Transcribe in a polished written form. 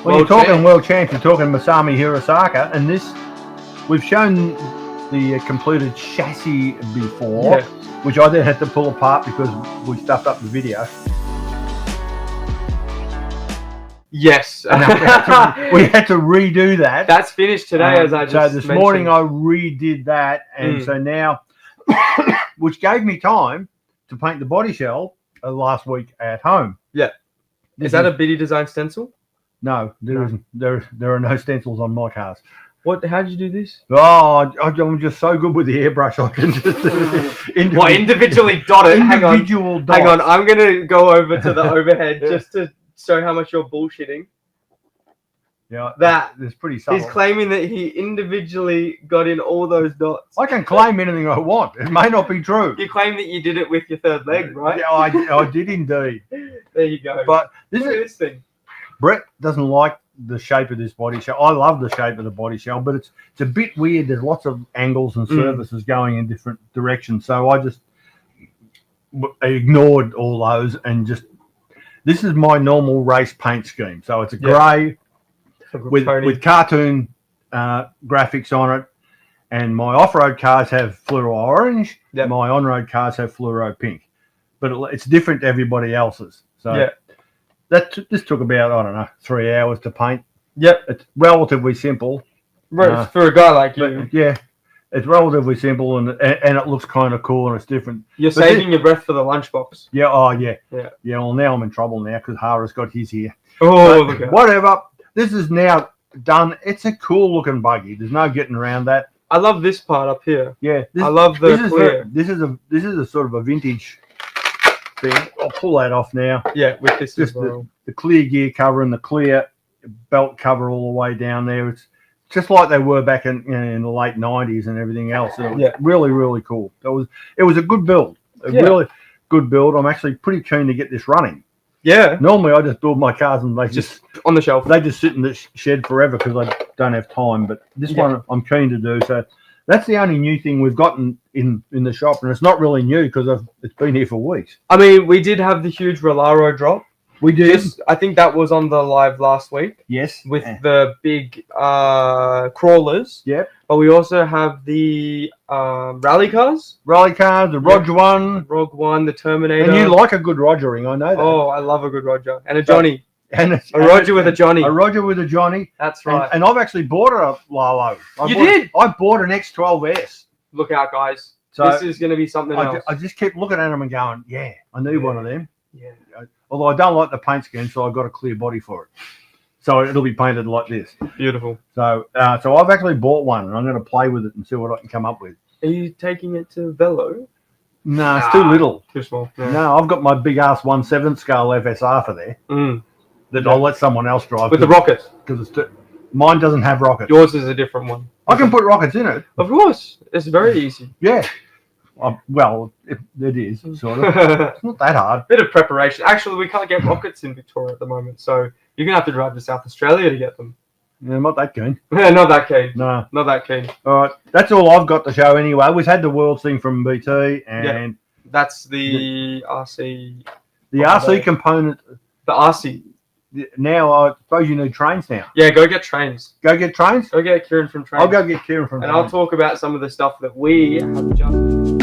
When you're talking world champs, you're talking Masami Hiroasaka, and this, we've shown the completed chassis before, which I then had to pull apart because we stuffed up the video. Yes. we had to redo that. That's finished today, as I just So this mentioned. morning I redid that, and so now, which gave me time to paint the body shell last week at home. Yeah. Is that a Biddy design stencil? No, there isn't. There are no stencils on my cars. What? How did you do this? Oh, I'm just so good with the airbrush. I can just individually dot it. Hang on. Dots. Hang on. I'm gonna go over to the overhead just to show how much you're bullshitting. Yeah, that's pretty subtle. He's claiming that he individually got in all those dots. I can claim anything I want. It may not be true. You claim that you did it with your third leg, right? Yeah, I did indeed. There you go. But look at this thing. Brett doesn't like the shape of this body shell. I love the shape of the body shell, but it's a bit weird. There's lots of angles and surfaces going in different directions. So I just ignored all those and just, this is my normal race paint scheme. So it's a grey with cartoon graphics on it. And my off-road cars have fluoro orange. Yep. My on-road cars have fluoro pink. But it's different to everybody else's. So this took about, I don't know, 3 hours to paint. Yep. It's relatively simple. Right, for a guy like you. Yeah. It's relatively simple and it looks kind of cool and it's different. You're saving your breath for the lunchbox. Yeah, oh yeah. Yeah. Yeah, well now I'm in trouble now because Hara's got his here. Oh, look at whatever. This is now done. It's a cool looking buggy. There's no getting around that. I love this part up here. Yeah. I love the clear. This is a sort of a vintage thing. I'll pull that off now. Yeah, with this just the clear gear cover and the clear belt cover all the way down there. It's just like they were back in the late 90s and everything else. It was really, really cool. It was a good build. Really good build. I'm actually pretty keen to get this running. Yeah. Normally I just build my cars and they just on the shelf. They just sit in the shed forever because I don't have time. But this one I'm keen to do. So that's the only new thing we've gotten in the shop, and it's not really new because it's been here for weeks. I mean, we did have the huge Rolaro drop. We did. I think that was on the live last week. Yes. With the big crawlers. Yep. But we also have the rally cars. Rally cars, the Roger one. Rogue One, the Terminator. And you like a good Rogering, I know that. Oh, I love a good Roger. And a Johnny. And a Roger with a Johnny. A Roger with a Johnny. That's right. And I've actually bought a Lalo. I bought an X12S. Look out, guys. So this is going to be something else. I just keep looking at them and going, yeah, I need one of them. Yeah. Although I don't like the paint scheme, so I've got a clear body for it. So it'll be painted like this. Beautiful. So I've actually bought one, and I'm going to play with it and see what I can come up with. Are you taking it to Velo? No, it's too little. Too small. Yeah. No, I've got my big ass 1/7 scale FSR for there. That I'll let someone else drive. With the rocket? Because mine doesn't have rockets. Yours is a different one. I can put rockets in it. Of course. It's very easy. Yeah. Well, it is, sort of. It's not that hard. Bit of preparation. Actually, we can't get rockets in Victoria at the moment, so you're going to have to drive to South Australia to get them. Yeah, I'm not that keen. Not that keen. No. Not that keen. All right. That's all I've got to show anyway. We've had the Worlds thing from BT, and... That's the RC... The RC component... The RC... Now, I suppose you need trains now. Yeah, go get trains. Go get trains? Go get Kieran from trains. I'll go get Kieran from trains. And I'll talk about some of the stuff that we have done.